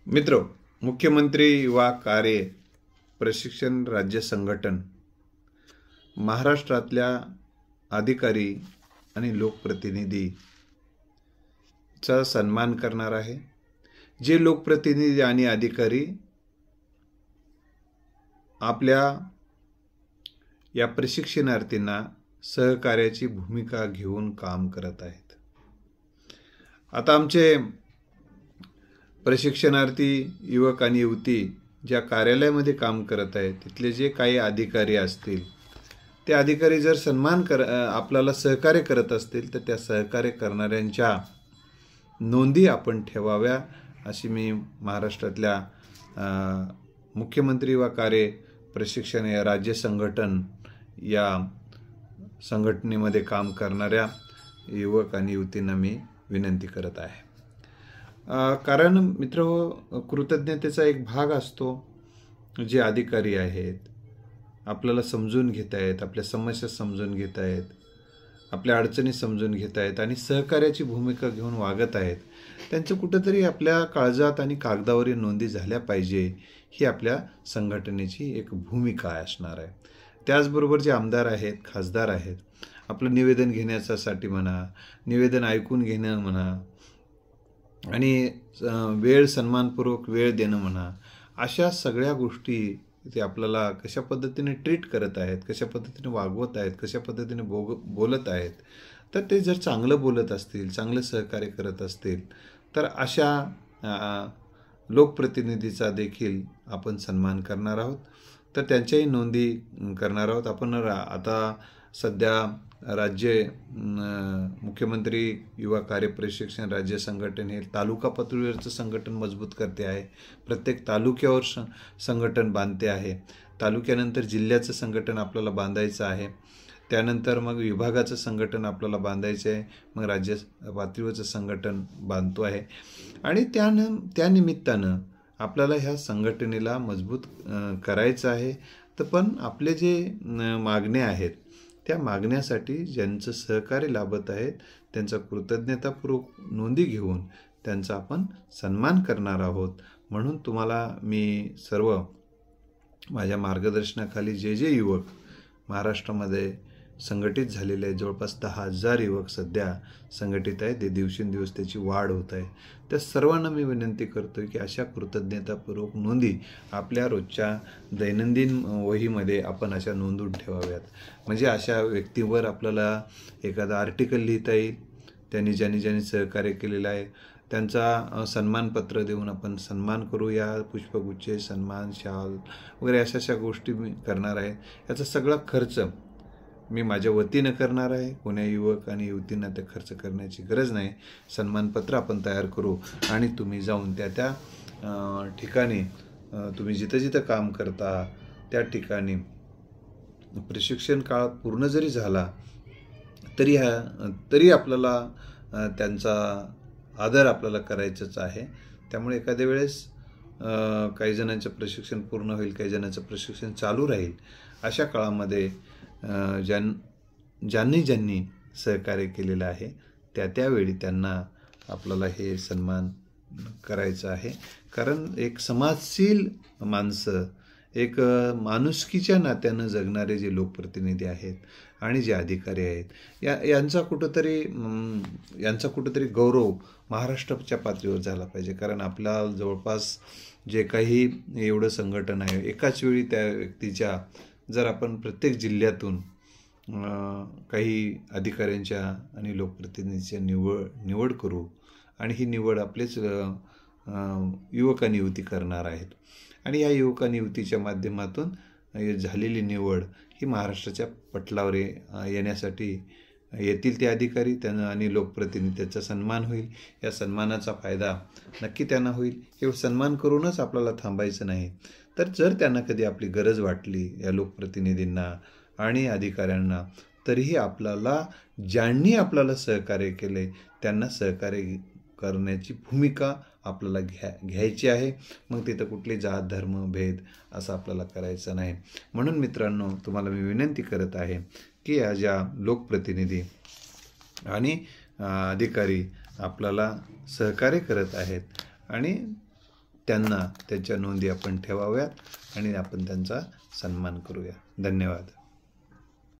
मित्र, मुख्यमंत्री युवा कार्य प्रशिक्षण राज्य संघटन महाराष्ट्रातल्या अधिकारी आणि लोकप्रतिनिधीचा सन्मान करणार आहे। जे लोकप्रतिनिधी आणि अधिकारी आपल्या या प्रशिक्षणार्थींना सहकार्याची भूमिका घेऊन काम करत आहेत। आता आमचे प्रशिक्षणार्थी युवक आणि युवती ज्या कार्यालयामध्ये काम करत आहेत तिथले जे काही अधिकारी असतील ते अधिकारी जर आपल्याला सहकार्य करत असतील तर त्या सहकार्य करणाऱ्यांच्या नोंदी आपण ठेवाव्या अशी मी महाराष्ट्रातल्या मुख्यमंत्री युवा कार्य प्रशिक्षण या राज्य संघटन या संघटनेमध्ये काम करणाऱ्या युवक आणि युवतींना मी विनंती करत आहे। कारण मित्र, कृतज्ञतेचा एक भाग असतो जे अधिकारी आहेत आपल्याला समजून घेत आहेत, आपल्या समस्या समजून घेत आहेत, आपल्या अडचणी समजून घेत आहेत आणि सहकार्याची भूमिका घेऊन वागत आहेत, त्यांचं कुठेतरी आपल्या काळजात आणि कागदावरील नोंदी झाल्या पाहिजे ही आपल्या संघटनेची एक भूमिका असणार आहे। त्याचबरोबर जे आमदार आहेत, खासदार आहेत, आपलं निवेदन घेण्यासाठी म्हणा, निवेदन ऐकून घेणं म्हणा आणि सन्मानपूर्वक वेळ देणं म्हणा, अशा सगळ्या गोष्टी ते आपल्याला कशा पद्धतीने ट्रीट करत आहेत, कशा पद्धतीने वागवत आहेत, कशा पद्धतीने बोलत आहेत, तर ते जर चांगलं बोलत असतील, चांगलं सहकार्य करत असतील तर अशा लोकप्रतिनिधीचा देखील आपण सन्मान करणार आहोत, तर त्यांच्याही नोंदी करणार आहोत। आपण आता सध्या राज्य मुख्यमंत्री युवा कार्य प्रशिक्षण राज्य संघटन हे तालुका पातळीवरचं संघटन मजबूत करते आहे। प्रत्येक तालुक्यावर संघटन बांधते आहे। तालुक्यानंतर जिल्ह्याचं संघटन आपल्याला बांधायचं आहे, त्यानंतर मग विभागाचं संघटन आपल्याला बांधायचं आहे, मग राज्य पातळीवरचं संघटन बांधतो आहे आणि त्यानिमित्तानं आपल्याला ह्या संघटनेला मजबूत करायचं आहे। तर पण आपले जे मागण्या आहेत त्या मागण्यासाठी ज्यांचं सहकार्य लाभत आहेत त्यांचा कृतज्ञतापूर्वक नोंदी घेऊन त्यांचा आपण सन्मान करणार आहोत। म्हणून तुम्हाला मी सर्व माझ्या मार्गदर्शनाखाली जे युवक महाराष्ट्रामध्ये संघटित झालेले आहेत, जवळपास 10,000 युवक सध्या संघटित आहेत, ते दिवसेंदिवस त्याची वाढ होत आहे, त्या सर्वांना मी विनंती करतो की अशा कृतज्ञतापूर्वक नोंदी आपल्या रोजच्या दैनंदिन वहीमध्ये आपण अशा नोंदवून ठेवाव्यात। म्हणजे अशा व्यक्तीवर आपल्याला एखादा आर्टिकल लिहिता येईल, त्यांनी ज्यांनी सहकार्य केलेलं आहे त्यांचा सन्मानपत्र देऊन आपण सन्मान करूया, पुष्पगुच्छ, सन्मान, शाल वगैरे अशा गोष्टी मी करणार आहे। याचा सगळा खर्च मी माझ्या वतीनं करणार आहे, कोण्या युवक आणि युवतींना ते खर्च करण्याची गरज नाही। सन्मानपत्र आपण तयार करू आणि तुम्ही जाऊन त्या ठिकाणी तुम्ही जिथं काम करता त्या ठिकाणी प्रशिक्षण काळ पूर्ण जरी झाला तरी आपल्याला त्यांचा आदर आपल्याला करायचंच आहे। त्यामुळे एखाद्या वेळेस काही जणांचं प्रशिक्षण पूर्ण होईल, काही जणांचं प्रशिक्षण चालू राहील, अशा काळामध्ये ज्यांनी सहकार्य केलेलं आहे त्यावेळी त्यांना आपल्याला हे सन्मान करायचं आहे। कारण एक समाजशील माणसं, एक माणुसकीच्या नात्यानं जगणारे जे लोकप्रतिनिधी आहेत आणि जे अधिकारी आहेत यांचा कुठंतरी गौरव महाराष्ट्राच्या पातळीवर झाला पाहिजे। कारण आपल्या जवळपास जे काही एवढं संघटन आहे, एकाच वेळी त्या व्यक्तीच्या जर आपण प्रत्येक जिल्ह्यातून काही अधिकाऱ्यांच्या आणि लोकप्रतिनिधीच्या निवड करू आणि ही निवड आपलेच युवक आणि युवती करणार आहेत आणि या युवक आणि युवतीच्या माध्यमातून झालेली निवड ही महाराष्ट्राच्या पटलावर येण्यासाठी येतील ते अधिकारी त्यांना आणि लोकप्रतिनिधी, त्याचा सन्मान होईल। या सन्मानाचा फायदा नक्की त्यांना होईल। हे सन्मान करूनच आपल्याला थांबायचं नाही, तर जर त्यांना कधी आपली गरज वाटली या लोकप्रतिनिधींना आणि अधिकाऱ्यांना, तरीही ज्यांनी आपल्याला सहकार्य केले त्यांना सहकार्य करण्याची भूमिका आपल्याला घ्यायची आहे। मग तिथं कुठली जात, धर्म, भेद असं आपल्याला करायचं नाही। म्हणून मित्रांनो, तुम्हाला मी विनंती करत आहे की या ज्या लोकप्रतिनिधी आणि अधिकारी आपल्याला सहकार्य करत आहेत आणि त्यांना त्यांच्या नोंदी आपण ठेवाव्यात आणि आपण त्यांचा सन्मान करूया. धन्यवाद.